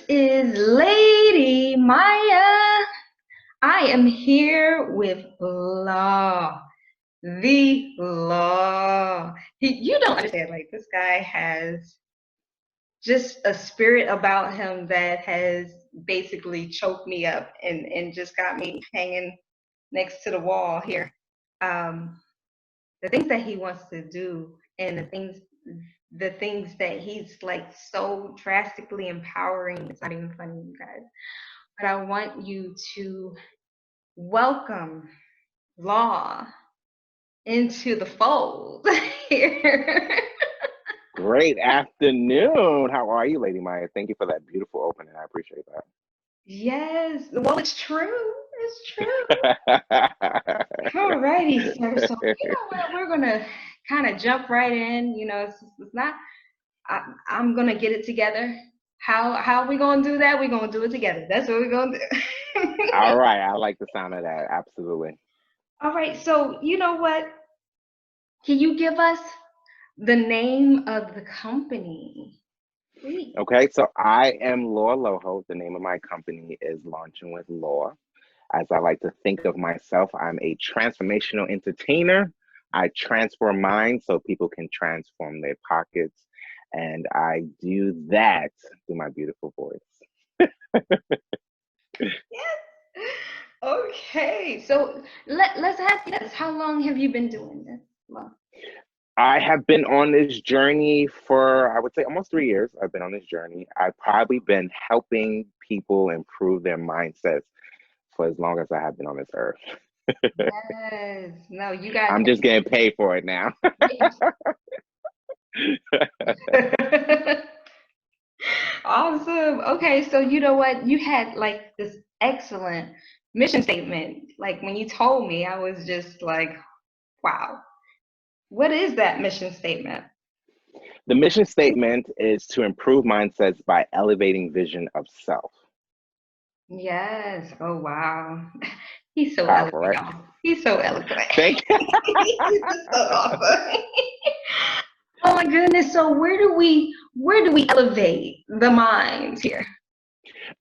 is Lady Maya. I am here with Law, the Law. You don't understand, like, this guy has just a spirit about him that has basically choked me up and just got me hanging next to the wall here. Um, the things that he wants to do and the things that he's like so drastically empowering. It's not even funny, you guys. But I want you to welcome Law into the fold here. Great afternoon. How are you, Lady Maya? Thank you for that beautiful opening. I appreciate Yes, well, it's true. It's true. that. Alrighty, sir. So you know what? We're gonna kind of jump right in. It's not. I'm gonna get it together. How we gonna do that? We're gonna do it together. That's what we're gonna All do. right, I like the sound of that. Absolutely. All right. So you know what? Can you give us the name of the company, please? Okay, so I am Law Loadholt. The name of my company is Launching with Law. As I like to think of myself, I'm a transformational entertainer. I transform minds so people can transform their pockets. And I do that through my beautiful voice. Yes. Okay. So let's ask you this. How long have you been doing this? Well, I have been on this journey for, I would say, almost 3 years. I've been on this journey. I've probably been helping people improve their mindsets for as long as I have been on this earth. yes. No, you guys. I'm just getting paid for it now. Awesome. Okay, so you know what? You had like this excellent mission statement. Like when you told me, I was just like, wow. What is that mission statement? The mission statement is to improve mindsets by elevating vision of self. Yes. Oh, wow. He's so Powerful, eloquent, right? y'all. He's so eloquent. Thank you. He's just so awesome. Oh my goodness. So where do we elevate the minds here?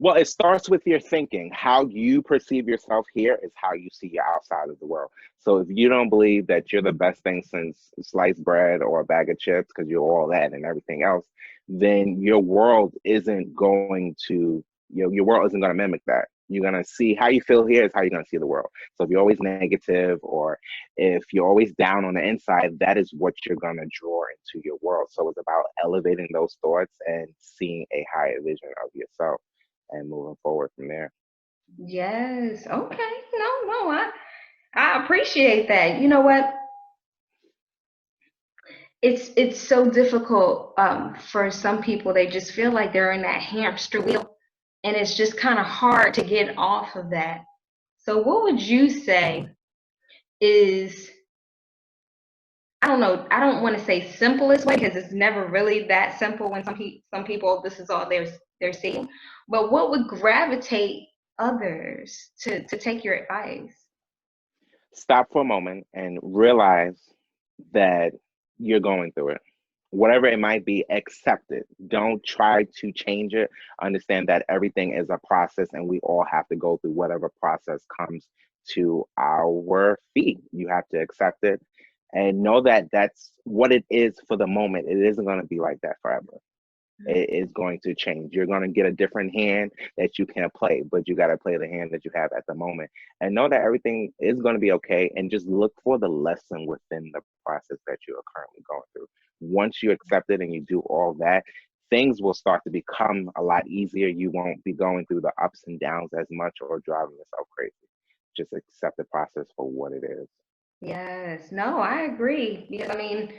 Well, it starts with your thinking. How you perceive yourself here is how you see your outside of the world. So if you don't believe that you're the best thing since sliced bread or a bag of chips, because you're all that and everything else, then your world isn't going to, your world isn't going to mimic that. You're going to see how you feel here is how you're going to see the world. So if you're always negative or if you're always down on the inside, that is what you're going to draw into your world. So it's about elevating those thoughts and seeing a higher vision of yourself and moving forward from there. Yes. Okay. No, I appreciate that. You know what? It's so difficult for some people. They just feel like they're in that hamster wheel, and it's just kind of hard to get off of that. So, what would you say is, I don't know, I don't want to say simplest way because it's never really that simple when some people this is all they're seeing. But what would gravitate others to take your advice? Stop for a moment and realize that you're going through it. Whatever it might be, accept it. Don't try to change it. Understand that everything is a process and we all have to go through whatever process comes to our feet. You have to accept it and know that that's what it is for the moment. It isn't going to be like that forever. It is going to change. You're going to get a different hand that you can play, but you got to play the hand that you have at the moment and know that everything is going to be okay. And just look for the lesson within the process that you are currently going through. Once you accept it and you do all that, things will start to become a lot easier. You won't be going through the ups and downs as much or driving yourself crazy. Just accept the process for what it is. Yes, no, I agree. Because I mean,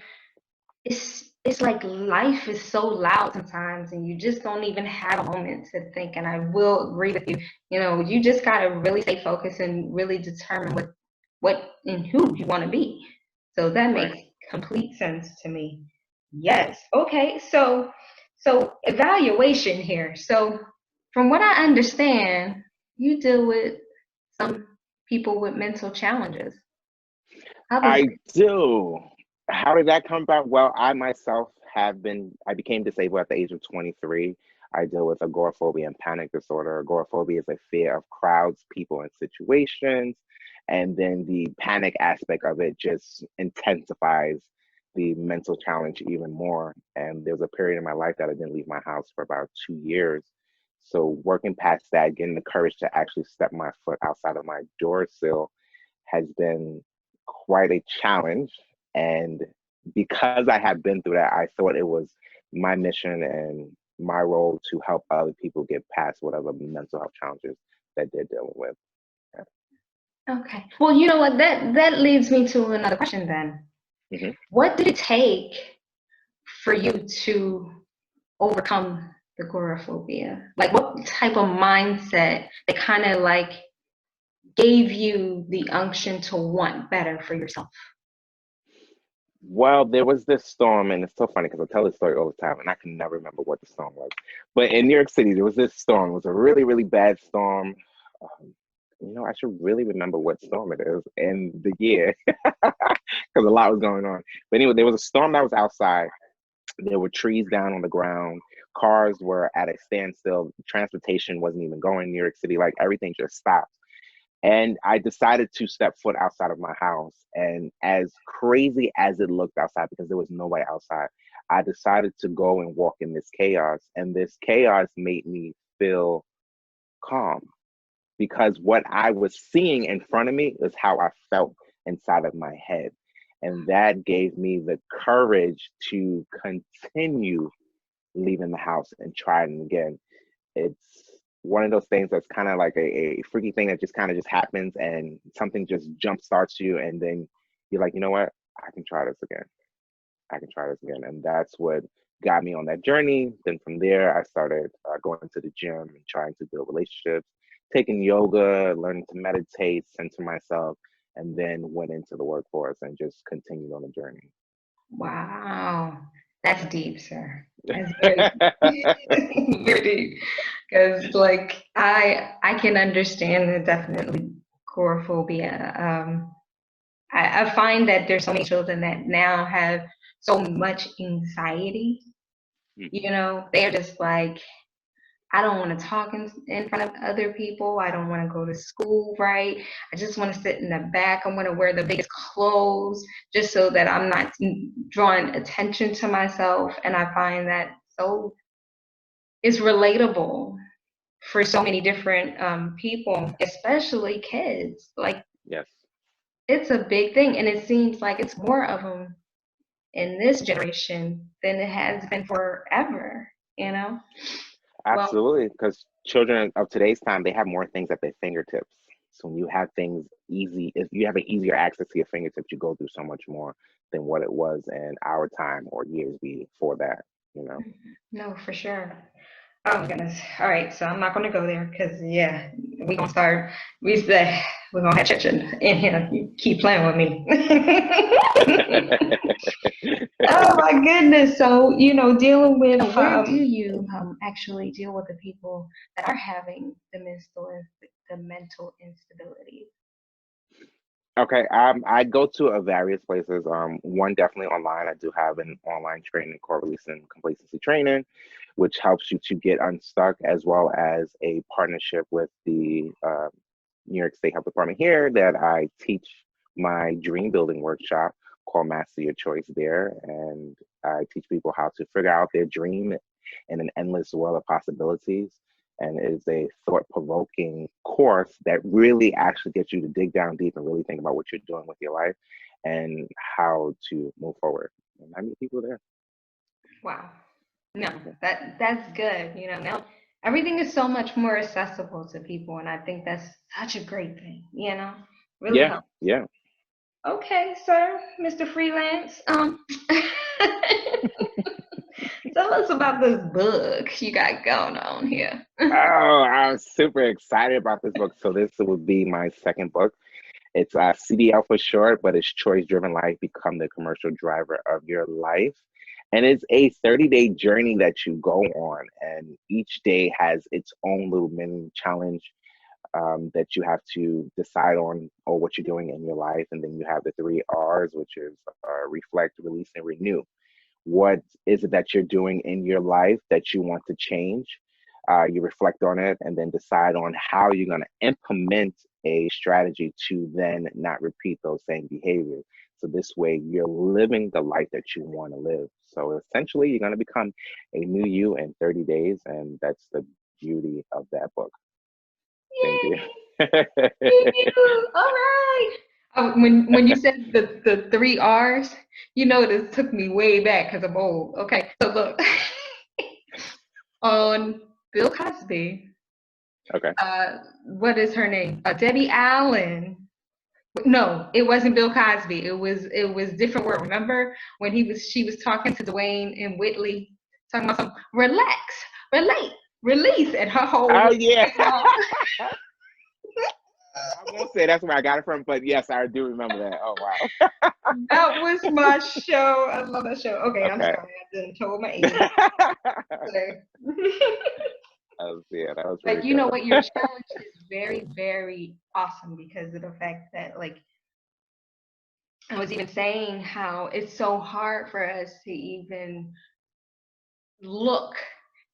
it's like life is so loud sometimes, and you just don't even have a moment to think. And I will agree with you. You just gotta really stay focused and really determine what and who you want to be. So that Right. makes complete sense to me. Yes. Okay. So evaluation here. So from what I understand, you deal with some people with mental challenges. How does I do. How did that come about? Well, I myself I became disabled at the age of 23. I deal with agoraphobia and panic disorder. Agoraphobia is a fear of crowds, people, and situations. And then the panic aspect of it just intensifies the mental challenge even more. And there was a period in my life that I didn't leave my house for about 2 years. So working past that, getting the courage to actually step my foot outside of my door sill has been quite a challenge. And because I had been through that, I thought it was my mission and my role to help other people get past whatever mental health challenges that they're dealing with. Okay. Well, you know what? That leads me to another question then. Hmm. What did it take for you to overcome the agoraphobia? Like, what type of mindset that kind of like gave you the unction to want better for yourself? Well, there was this storm, and it's so funny because I tell this story all the time, and I can never remember what the storm was. But in New York City, there was this storm. It was a really, really bad storm. Um, I should really remember what storm it is and the year because a lot was going on. But anyway, there was a storm that was outside. There were trees down on the ground. Cars were at a standstill. Transportation wasn't even going in New York City. Like everything just stopped. And I decided to step foot outside of my house. And as crazy as it looked outside, because there was nobody outside, I decided to go and walk in this chaos. And this chaos made me feel calm because what I was seeing in front of me is how I felt inside of my head. And that gave me the courage to continue leaving the house and trying again. It's one of those things that's kind of like a freaky thing that just kind of just happens and something just jump starts you. And then you're like, you know what? I can try this again. I can try this again. And that's what got me on that journey. Then from there, I started going to the gym and trying to build relationships, taking yoga, learning to meditate, center myself, and then went into the workforce and just continued on the journey. Wow, that's deep, sir. That's very, very deep. Because, like, I can understand the definitely agoraphobia. I find that there's so many children that now have so much anxiety. You know, they're just like, I don't want to talk in front of other people. I don't want to go to school, right? I just want to sit in the back. I want to wear the biggest clothes just so that I'm not drawing attention to myself. And I find that so it's relatable for so many different people, especially kids. Like, Yes. it's a big thing. And it seems like it's more of them in this generation than it has been forever, you know? Well, Absolutely, because children of today's time, they have more things at their fingertips. So when you have things easy, if you have an easier access to your fingertips, you go through so much more than what it was in our time or years before that, you know. no, for sure. Oh my goodness. All right, so I'm not going to go there because yeah, we're gonna start. We're gonna have church in here. You keep playing with me. Oh my goodness. So dealing with where do you actually deal with the people that are having the mental instability? Okay, I go to various places. One definitely online. I do have an online training called Release and Complacency Training, which helps you to get unstuck, as well as a partnership with the New York State Health Department here that I teach my dream building workshop called Master Your Choice there, and I teach people how to figure out their dream in an endless world of possibilities, and it is a thought-provoking course that really actually gets you to dig down deep and really think about what you're doing with your life and how to move forward. And I meet people there. Wow. No, that's good. Now everything is so much more accessible to people, and I think that's such a great thing. Really Yeah, help. yeah. Okay, sir, Mr. Freelance. Tell us about this book you got going on here. Oh, I'm super excited about this book. So this would be my second book. It's CDL for short, but it's Choice Driven Life, Become the Commercial Driver of Your Life. And it's a 30-day journey that you go on, and each day has its own little mini challenge that you have to decide on or what you're doing in your life. And then you have the three R's, which is reflect, release, and renew, What is it that you're doing in your life that you want to change? You reflect on it and then decide on how you're going to implement a strategy to then not repeat those same behaviors. So this way you're living the life that you want to live. So essentially you're going to become a new you in 30 days. And that's the beauty of that book. Thank you. Yay! Thank you. All right. When you said the three R's, you know this took me way back because I'm old. Okay, so look, on Bill Cosby, Okay. what is her name? Debbie Allen. No, it wasn't Bill Cosby. It was different word. Remember when she was talking to Dwayne and Whitley, talking about some relax, relate, release, and her Oh whole yeah. song. I won't say that's where I got it from, but yes, I do remember that. Oh wow. That was my show. I love that show. Okay, I'm Okay. sorry. I didn't told my age. Okay. Yeah, that was really But you good. know what? Your challenge is very, very awesome because of the fact that, like, I was even saying how it's so hard for us to even look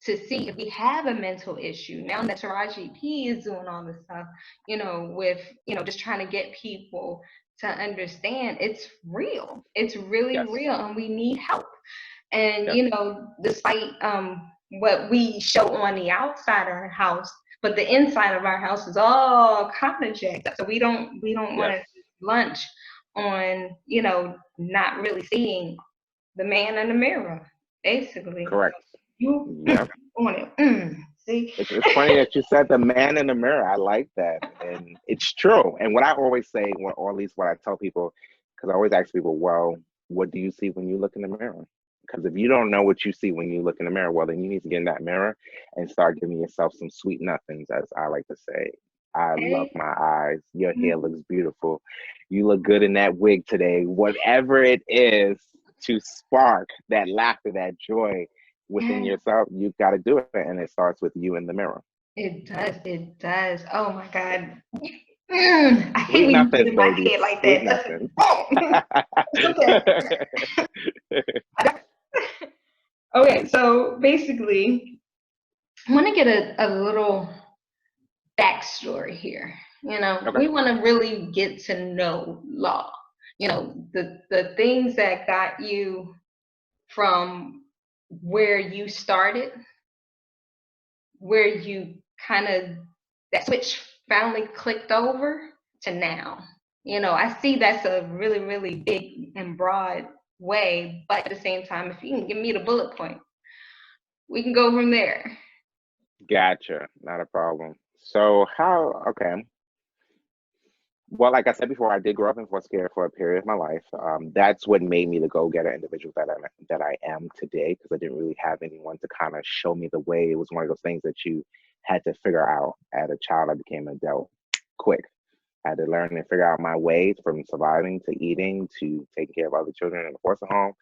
to see if we have a mental issue. Now that Taraji P is doing all this stuff, with, just trying to get people to understand it's real. It's really Yes. real and we need help. And, Yes. despite what we show on the outside of our house, but the inside of our house is all kind of jacked up. So we don't want Yes. to lunch on, not really seeing the man in the mirror, basically. Correct. You Yep. on it. See? It's funny that you said the man in the mirror. I like that, and it's true. And what I always say, or at least what I tell people, because I always ask people, well, what do you see when you look in the mirror? Because if you don't know what you see when you look in the mirror, well, then you need to get in that mirror and start giving yourself some sweet nothings, as I like to say. I love Hey. my eyes. Your hair looks beautiful. You look good in that wig today. Whatever it is to spark that laughter, that joy within Yeah, yourself, you've got to do it. And it starts with you in the mirror. it does. It does. Oh my God. I hate Sweet when you get nothings, in my baby. head like Sweet that. nothings. It's okay. Okay, so basically, I want to get a little backstory here. Okay. We want to really get to know Law. The things that got you from where you started, where you kind of that switch finally clicked over to now. I see that's a really, really big and broad way, but at the same time, if you can give me the bullet point, we can go from there. Gotcha. Not a problem. So okay. Well, like I said before, I did grow up in foster care for a period of my life. That's what made me the go-getter individual that I am today, because I didn't really have anyone to kind of show me the way. It was one of those things that you had to figure out. As a child, I became an adult quick. I had to learn and figure out my way from surviving to eating to taking care of other children in the foster home,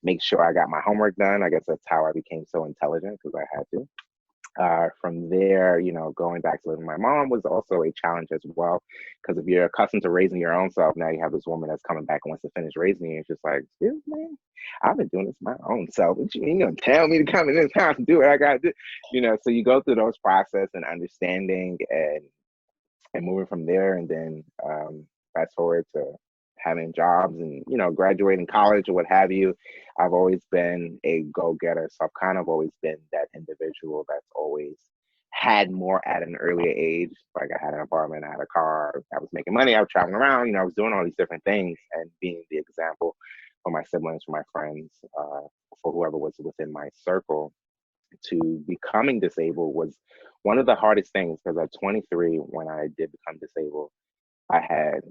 make sure I got my homework done. I guess that's how I became so intelligent, because I had to. From there, going back to living with my mom was also a challenge as well. Because if you're accustomed to raising your own self, now you have this woman that's coming back and wants to finish raising you. It's just like, excuse me, I've been doing this my own self. What you mean you're gonna tell me to come in this house and do what I gotta do? So you go through those process and understanding and moving from there, and then fast forward to having jobs and graduating college or what have you. I've always been a go-getter, so I've kind of always been that individual that's always had more at an earlier age. Like, I had an apartment, I had a car, I was making money, I was traveling around, I was doing all these different things and being the example for my siblings, for my friends, for whoever was within my circle. To becoming disabled was one of the hardest things, because at 23, when I did become disabled, I had,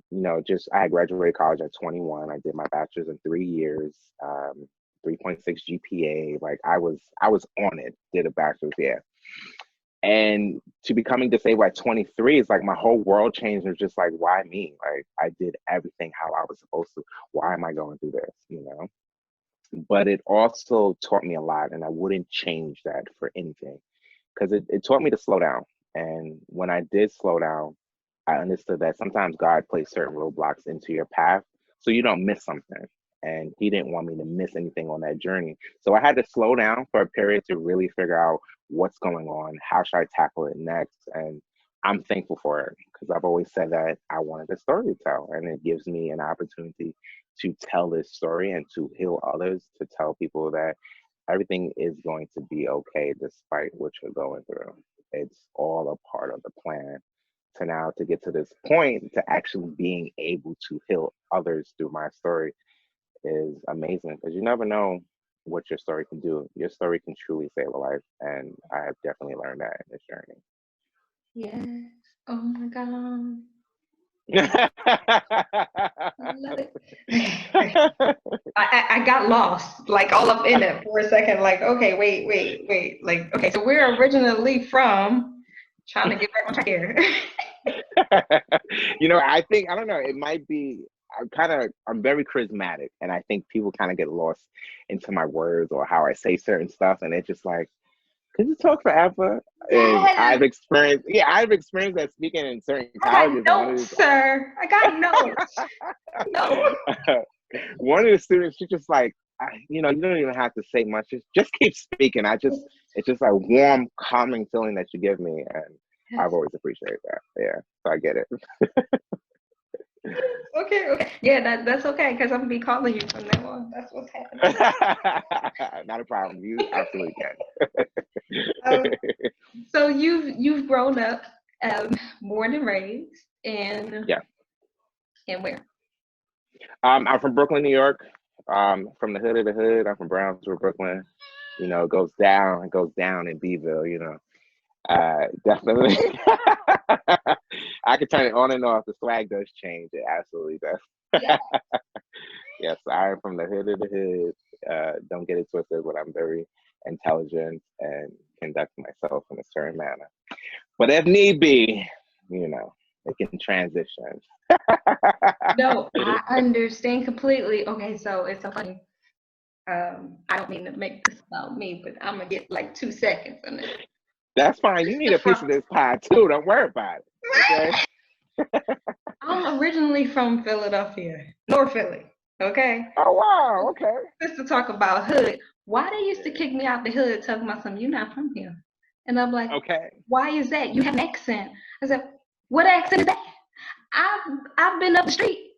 I had graduated college at 21. I did my bachelor's in 3 years, 3.6 GPA. Like, I was on it. Did a bachelor's, yeah. And to becoming disabled at 23, it's like my whole world changed. It's just like, why me? Like, I did everything how I was supposed to. Why am I going through this? But it also taught me a lot, and I wouldn't change that for anything, because it taught me to slow down. And when I did slow down, I understood that sometimes God places certain roadblocks into your path so you don't miss something. and he didn't want me to miss anything on that journey. So I had to slow down for a period to really figure out what's going on, how should I tackle it next, and I'm thankful for it because I've always said that I wanted a story to tell, and it gives me an opportunity to tell this story and to heal others, to tell people that everything is going to be okay despite what you're going through. It's all a part of the plan to now to get to this point to actually being able to heal others through my story is amazing because you never know what your story can do. Your story can truly save a life, and I have definitely learned that in this journey. Yes. Oh my God. I love it. I got lost, like all up in it for a second. Like, okay, wait. Like, okay, so we're originally from trying to get back on track here. I think I don't know. It might be. I'm very charismatic, and I think people kind of get lost into my words or how I say certain stuff, and it's just like, could you talk forever? And Yes, I've experienced that speaking in certain I got colleges. And notes, sir. I got notes. No. one of the students, she's just like, you don't even have to say much. Just keep speaking. It's just a warm, calming feeling that you give me, and I've Yes. always appreciated that. Yeah, so I get it. Okay. Yeah, that's okay because I'm gonna be calling you from now on. That's what's happening. Not a problem. You absolutely can. Um, so you've grown up, born and raised, Yeah. and where? I'm from Brooklyn, New York. From the hood of the hood. I'm from Brownsville, Brooklyn. It goes down in Beeville. Definitely. I can turn it on and off. The swag does change. It absolutely does. Yeah. Yes, I am from the hood of the hood. Don't get it twisted, but I'm very intelligent and conduct myself in a certain manner. But if need be, it can transition. No, I understand completely. Okay, so it's so funny. I don't mean to make this about me, but I'm gonna get like 2 seconds on this. That's fine. You need a piece of this pie too. Don't worry about it. Okay. I'm originally from Philadelphia, North Philly. Okay, Oh wow. Okay. just to talk about hood. Why they used to kick me out the hood, talking about something, you're not from here, and I'm like, Okay. why is that? You have an accent. I said, what accent is that? I've been up the street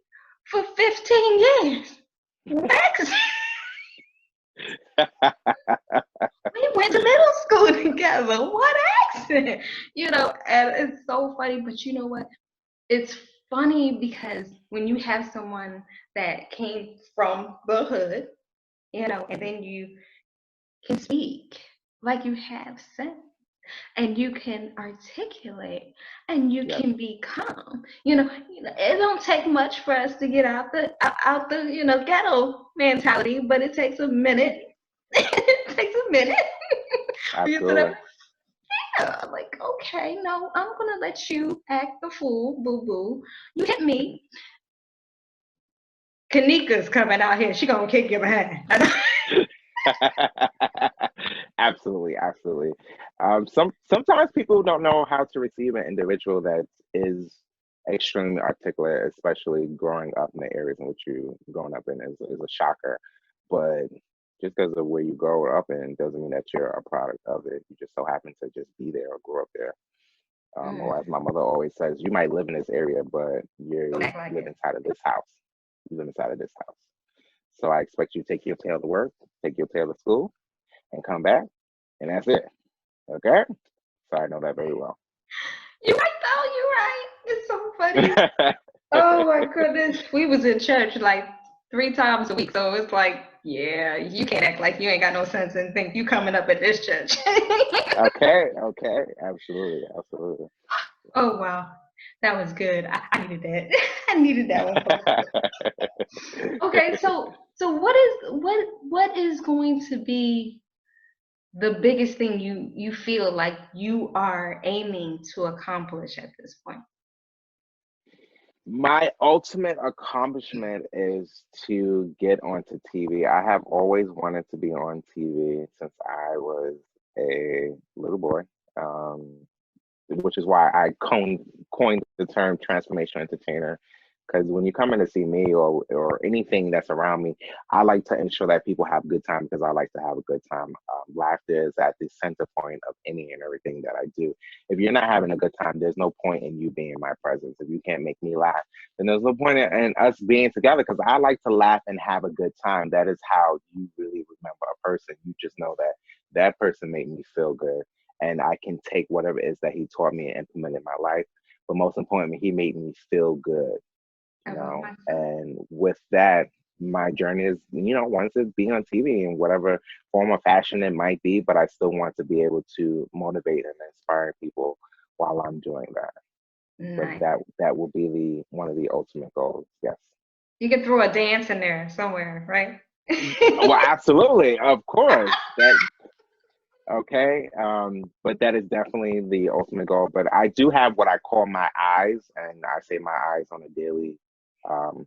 for 15 years. What accent? We went to middle school together. What accent? And it's so funny, but you know what? It's funny because when you have someone that came from the hood, and then you can speak like you have sense and you can articulate and you Yep. can be calm. It don't take much for us to get out the ghetto mentality, but it takes a minute. It takes a minute. Absolutely. Yeah, like, okay, no, I'm gonna let you act the fool, boo boo. You hit me. Kanika's coming out here. She gonna kick your behind. Absolutely, absolutely. Sometimes people don't know how to receive an individual that is extremely articulate, especially growing up in the areas in which you grown up in is a shocker. But just because of where you grow up in doesn't mean that you're a product of it. You just so happen to just be there or grow up there. Or as my mother always says, you might live in this area, but Don't you act like live it. inside of this house. You live inside of this house. So I expect you to take your tail to work, take your tail to school, and come back, and that's it. Okay? So I know that very well. You're right though, you're right. It's so funny. Oh my goodness. We was in church like 3 times a week. So it's like, yeah, you can't act like you ain't got no sense and think you coming up at this church. Okay, absolutely, absolutely. Oh wow. That was good. I needed that. I needed that one. Okay, so what is going to be the biggest thing you feel like you are aiming to accomplish at this point? My ultimate accomplishment is to get onto TV. I have always wanted to be on TV since I was a little boy, which is why I coined the term transformational entertainer Because when you come in to see me or anything that's around me, I like to ensure that people have a good time because I like to have a good time. Laughter is at the center point of any and everything that I do. If you're not having a good time, there's no point in you being in my presence. If you can't make me laugh, then there's no point in us being together because I like to laugh and have a good time. That is how you really remember a person. You just know that that person made me feel good. And I can take whatever it is that he taught me and implement in my life. But most importantly, he made me feel good, I love myself. and with that, my journey is, wants to be on TV in whatever form or fashion it might be, but I still want to be able to motivate and inspire people while I'm doing that. But Nice. that will be the one of the ultimate goals. Yes. You could throw a dance in there somewhere, right? Well, absolutely, of course. That okay. But that is definitely the ultimate goal. But I do have what I call my eyes, and I say my eyes um,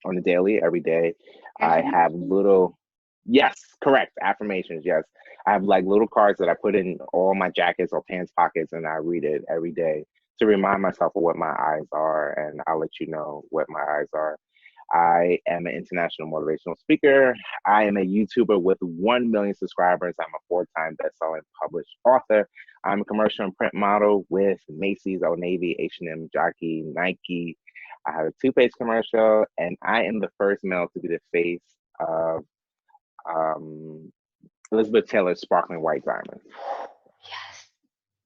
on the daily, every day. I have Affirmation. little, yes, correct, affirmations. Yes, I have like little cards that I put in all my jackets or pants pockets, and I read it every day to remind myself of what my eyes are, and I'll let you know what my eyes are. I am an international motivational speaker. I am a YouTuber with 1 million subscribers. I'm a four-time best-selling published author. I'm a commercial and print model with Macy's, Old Navy, H&M, Jockey, Nike. I have a toothpaste commercial, and I am the first male to be the face of um, Elizabeth Taylor's sparkling white diamond. Yes.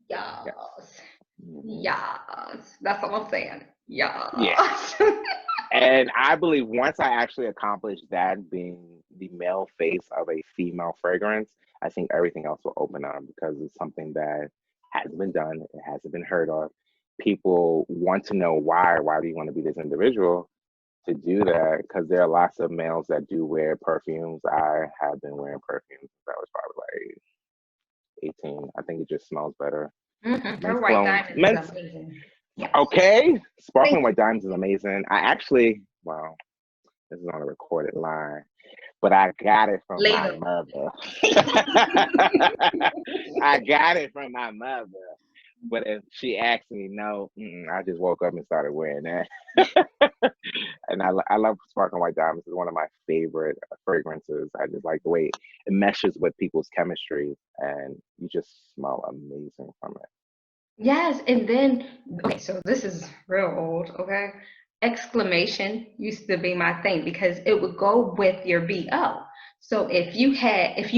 Yes. Yes. Mhm. Yes. That's all I'm saying. Yeah. Yes. And I believe once I actually accomplish that, being the male face of a female fragrance, I think everything else will open up because it's something that hasn't been done, it hasn't been heard of. People want to know why. Why do you want to be this individual to do that? Because there are lots of males that do wear perfumes. I have been wearing perfumes since I was probably like 18. I think it just smells better. Her Men's white cologne, diamond is men's amazing. Yes. okay. Thank Sparkling you. white diamonds is amazing. I actually, well, this is on a recorded line, but I got it from my Later. mother. I got it from my mother. But if she asked me, no, I just woke up and started wearing that. And I love sparkling white diamonds. It's one of my favorite fragrances. I just like the way it meshes with people's chemistry, and you just smell amazing from it. Yes, and then okay, so this is real old, okay? Exclamation used to be my thing because it would go with your BO. So if you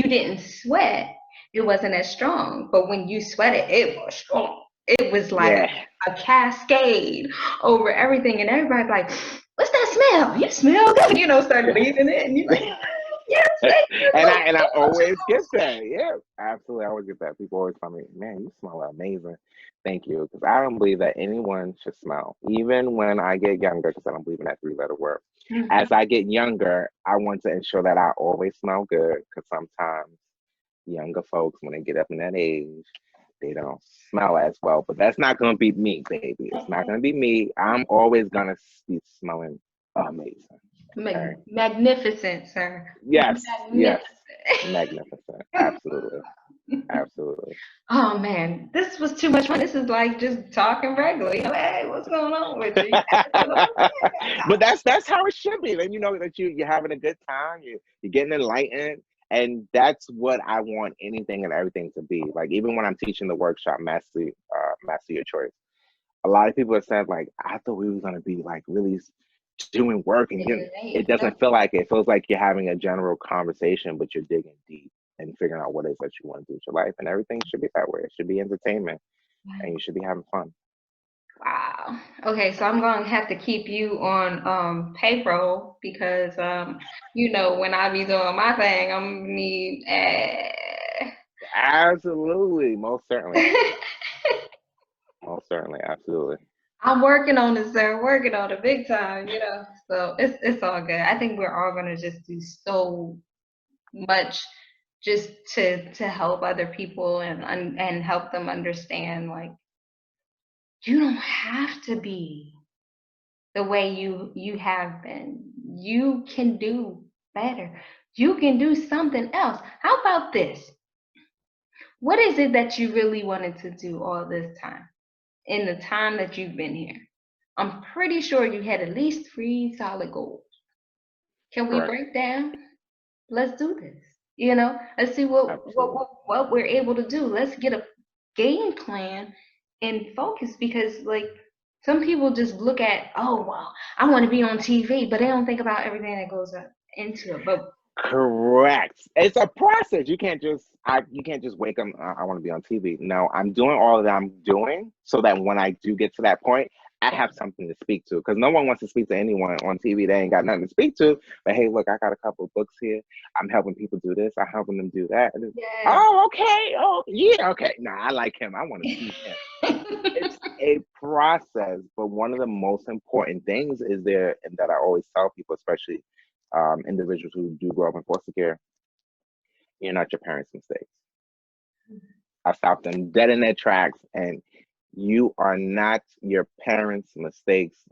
didn't sweat, it wasn't as strong. But when you sweated, it was strong. It was like Yeah. a cascade over everything, and everybody like, "What's that smell? You smell good," start breathing it, and you're like, "Yes, thank you and so I always get much." that. Yeah, absolutely. I always get that. People always tell me, "Man, you smell amazing." Thank you, because I don't believe that anyone should smell, even when I get younger, because I don't believe in that three-letter word. As I get younger, I want to ensure that I always smell good, because sometimes younger folks, when they get up in that age, they don't smell as well. But that's not going to be me, baby. It's not going to be me. I'm always going to be smelling amazing. Okay. Magnificent, sir. Yes, yes. Magnificent. Magnificent. Absolutely. Absolutely. Oh man, this was too much fun. This is like just talking regular. Hey, what's going on with you? But that's how it should be. Then you know that you're having a good time, you're getting enlightened. And that's what I want anything and everything to be. Like even when I'm teaching the workshop Master Your Choice, a lot of people have said like, I thought we were gonna be like really doing work and getting, it doesn't feel like it. It feels like you're having a general conversation, but you're digging deep and figuring out what it is that you want to do with your life. And everything should be that way. It should be entertainment and you should be having fun. Wow. Okay, so I'm going to have to keep you on payroll because when I be doing my thing, I'm gonna need Absolutely. Most certainly. Most certainly. Absolutely. I'm working on it, sir. Working on it big time. So it's all good. I think we're all gonna just do so much just to help other people and help them understand like you don't have to be the way you have been. You can do better. You can do something else. How about this? What is it that you really wanted to do all this time in the time that you've been here? I'm pretty sure you had at least 3 solid goals. Can we Correct. break down? Let's do this. You know, let's see what Absolutely. we're able to do. Let's get a game plan and focus, because like some people just look at, oh well, I want to be on TV, but they don't think about everything that goes up into it. But Correct. It's a process. You can't just wake up. I want to be on TV. No, I'm doing all that I'm doing so that when I do get to that point, I have something to speak to. Because no one wants to speak to anyone on TV. They ain't got nothing to speak to. But hey, look, I got a couple of books here. I'm helping people do this. I'm helping them do that. yes. Oh, okay. Oh, yeah. Okay. No, I like him. I want to see him. It's a process, but one of the most important things is there, and that I always tell people, especially individuals who do grow up in foster care, you're not your parents' mistakes. I stopped them dead in their tracks, and you are not your parents' mistakes.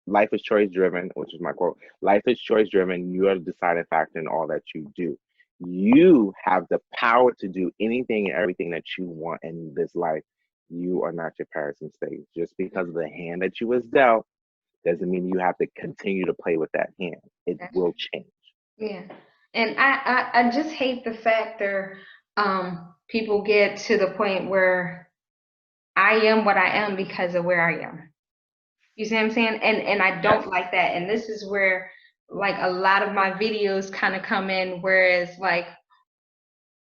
Life is choice driven, which is my quote. Life is choice driven. You are the deciding factor in all that you do. You have the power to do anything and everything that you want in this life. You are not your parents' mistakes. Just because of the hand that you was dealt doesn't mean you have to continue to play with that hand. It will change. Yeah. And I just hate the fact that people get to the point where I am what I am because of where I am. You see what I'm saying? And I Yes, don't like that. And this is where like a lot of my videos kind of come in, whereas like,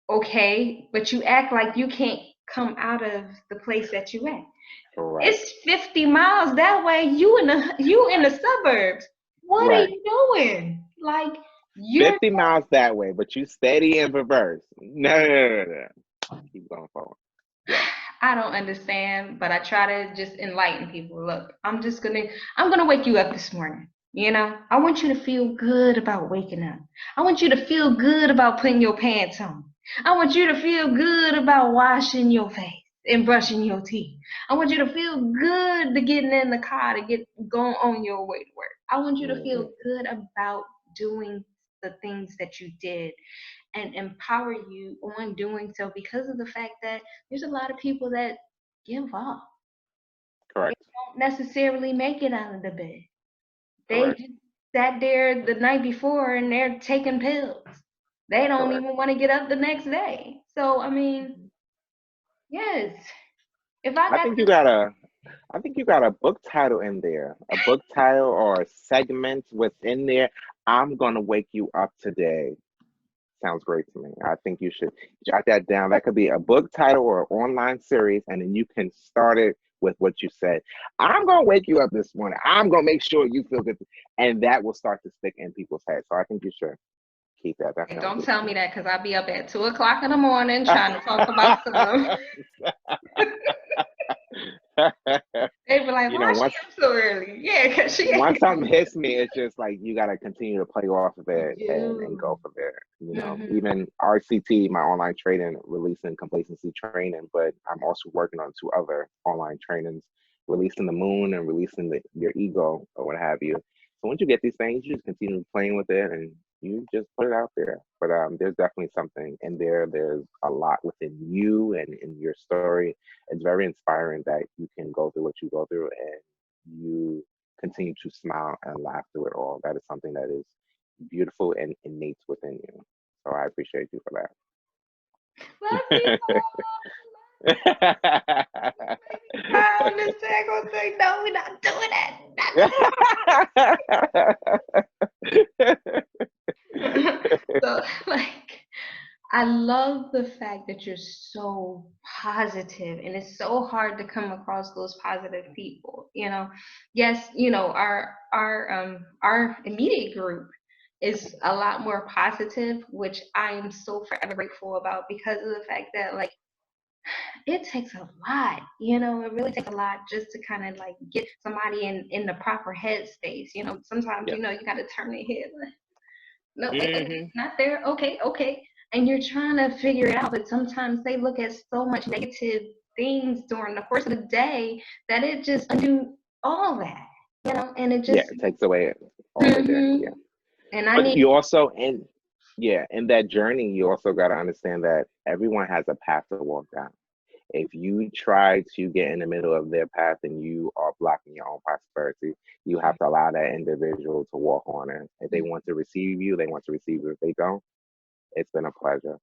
okay, but you act like you can't come out of the place that you at. correct. It's 50 miles that way. You in the suburbs. What are Right. you doing? Like you're 50 miles that way, but you steady in reverse. No, no, no, no, no. Keep going forward. Yes, I don't understand, but I try to just enlighten people. Look, I'm gonna wake you up this morning. You know, I want you to feel good about waking up. I want you to feel good about putting your pants on. I want you to feel good about washing your face and brushing your teeth. I want you to feel good to getting in the car to get going on your way to work. I want you to hmm feel good about doing the things that you did and empower you on doing so, because of the fact that there's a lot of people that give up. They correct, don't necessarily make it out of the bed. They correct, just sat there the night before and they're taking pills. They don't correct. even want to get up the next day. So, I mean, Mhm. yes, if I I got think you to, got a, I think you got a book title in there, a book title or a segment within there. I'm gonna wake you up today. Sounds great to me. I think you should jot that down. That could be a book title or an online series, and then you can start it with what you said. I'm gonna wake you up this morning. I'm gonna make sure you feel good, and that will start to stick in people's heads. So I think you should keep that. That and sounds don't good tell to me me. that because I'll be up at 2 o'clock in the morning trying to talk about some. They be like, You why know, is she up so early? Yeah, because she once ain't. something hits me, it's just like you got to continue to play off of You it and do. go from there. You know, Hmm. even RCT, my online training, releasing complacency training, but I'm also working on 2 other online trainings, releasing the moon and releasing your ego or what have you. So once you get these things, you just continue playing with it and you just put it out there. But there's definitely something in there. There's a lot within you and in your story. It's very inspiring that you can go through what you go through and you continue to smile and laugh through it all. That is something that is beautiful and innate within you. So I appreciate you for Love you. I understand. Gonna say no. We're not doing that. Not so like I love the fact that you're so positive, and it's so hard to come across those positive people. You know, yes, you know our immediate group is a lot more positive, which I am so forever grateful about, because of the fact that like it takes a lot, you know, it really takes a lot just to kind of like get somebody in the proper headspace. You know, sometimes Yes. you got to turn their head like, no, Hmm. not there. Okay, okay. And you're trying to figure it out, but sometimes they look at so much negative things during the course of the day that it just undo all that, you know, and it Yeah, just, it takes away all the journey. hmm Yeah. and I But need, you also in that journey, you also got to understand that everyone has a path to walk down. If you try to get in the middle of their path and you are blocking your own prosperity, you have to allow that individual to walk on it. If they want to receive you, they want to receive you. If they don't, it's been a pleasure.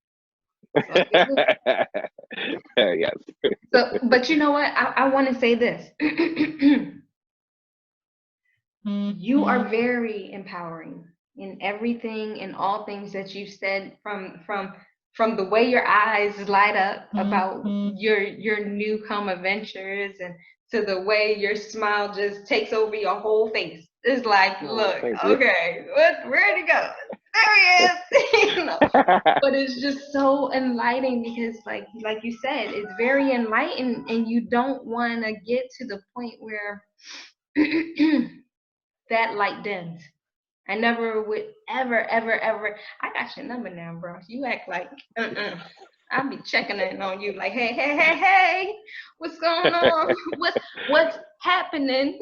Yes. So, but you know what? I want to say this. You are very empowering in everything, in all things that you've said, from the way your eyes light up about your new come adventures, and to the way your smile just takes over your whole face. It's like, Oh, look, thank you. okay, where'd he go? There he is. You know? But it's just so enlightening because, like you said, it's very enlightened, and you don't want to get to the point where that light dims. I never would ever. I got your number now, bro. You act like I'll be checking in on you, like, hey, what's going on? What's happening?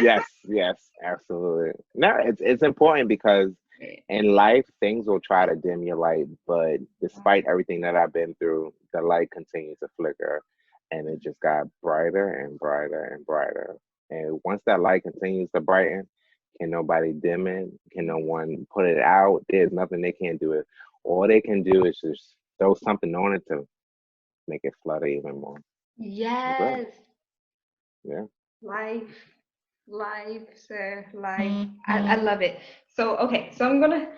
Yes, yes, absolutely. No, it's important because in life things will try to dim your light, but despite everything that I've been through, the light continues to flicker, and it just got brighter and brighter and brighter. And once that light continues to brighten, can nobody dim it? Can no one put it out? There's nothing they can do. It all they can do is just throw something on it to make it flutter even more. That's it. Yes, Yeah. life, sir, life. I love it. So okay, so I'm gonna.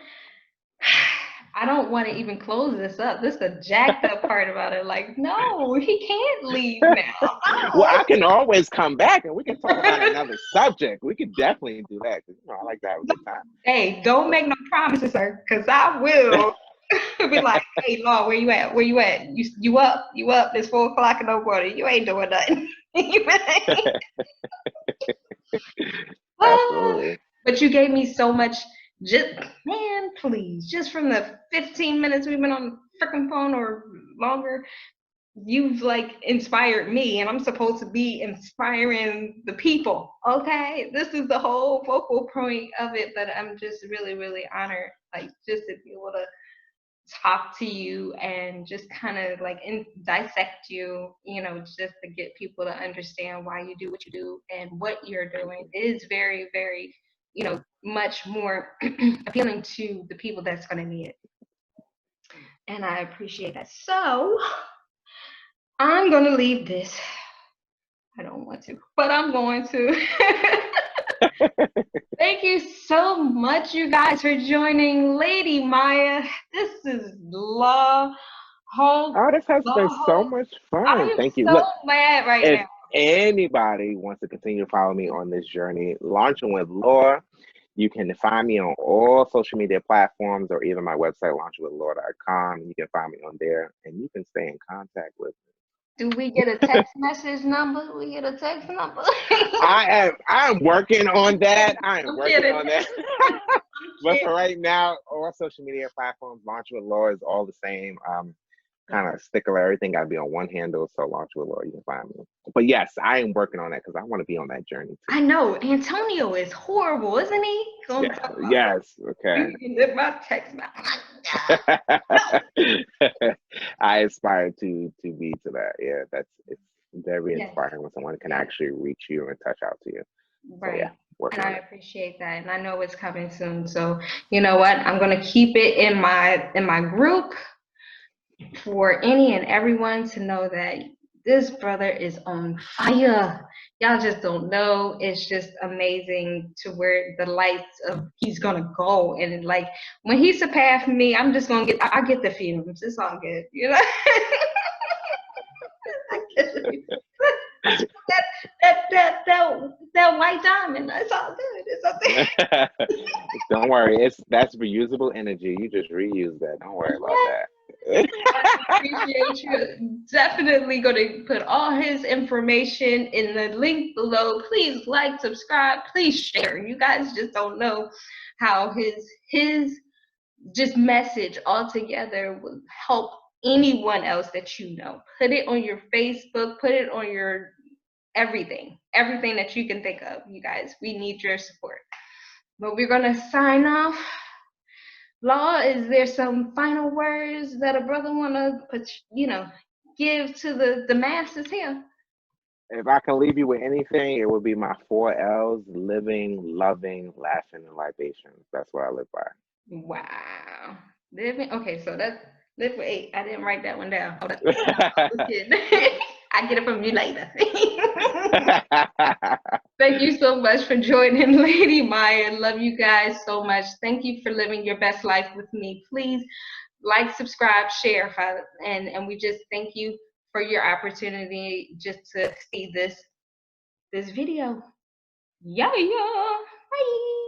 I don't want to even close this up. This is the jacked up part about it. Like, no, he can't leave now. Well, I can always come back and we can talk about another subject. We could definitely do that because I like to have a good time. Hey, don't make no promises, sir, because I will be like, hey, Law, where you at? Where you at? You up? You up? It's 4 o'clock in the morning. You ain't doing nothing. Absolutely. But you gave me so much. Just man, please, just from the 15 minutes we've been on the freaking phone or longer, you've like inspired me, and I'm supposed to be inspiring the people. Okay, this is the whole focal point of it. But I'm just really honored, like, just to be able to talk to you and just kind of like dissect you, just to get people to understand why you do what you do and what you're Thank doing you. is very, much more appealing to the people that's going to need it. And I appreciate that. So I'm going to leave this. I don't want to, but I'm going to. Thank you so much, you guys, for joining Lady Maya. This is Law Holt. Oh, this has been Law so Holt. much I fun. am Thank you. so Look, mad right if now. anybody wants to continue to follow me on this journey, launching with Laura, you can find me on all social media platforms or even my website, launchingwithlaura.com. You can find me on there and you can stay in contact with Do we get a text message number? We get a text number. I am working on that. I am I'm working kidding. on that. I'm But kidding. for right now, all social media platforms, Launch with Laura is all the same. Kind of stickler. Everything got to be on one handle. So Launch with Laura, you can find me. But yes, I am working on that because I want to be on that journey too. I know Antonio is horrible, isn't he? Yeah. Yes. Okay. You get my text message. I aspire to be to that. Yeah, it's very Yes, inspiring when someone can yes, actually reach you and touch out to you. So yeah, right. And working I on it. appreciate that, and I know it's coming soon. So you know what? I'm gonna keep it in my group for any and everyone to know that this brother is on fire. Y'all just don't know. It's just amazing to where the lights of he's gonna go, and like when he surpassed me, I'm just gonna get. I get the fumes. It's all good, you know. I get the that that white diamond. It's all good. It's okay. Don't worry, that's reusable energy. You just reuse that. Don't worry about Yes. that. I appreciate you. Definitely going to put all his information in the link below. Please like, subscribe, please share. You guys just don't know how his just message altogether will help anyone else that you know. Put it on your Facebook, put it on your everything that you can think of. You guys, we need your support. But we're going to sign off. Law, is there some final words that a brother want to put, give to the masses here? If I can leave you with anything, it would be my 4 L's: living, loving, laughing, and libations. That's what I live by. Wow. Living. Okay, so that's live for 8. I didn't write that one down. Hold up. No, I'm just kidding. I get it from you later. Thank you so much for joining, Lady Maya. Love you guys so much. Thank you for living your best life with me. Please like, subscribe, share, and we just thank you for your opportunity just to see this video. Yeah, yeah. Bye.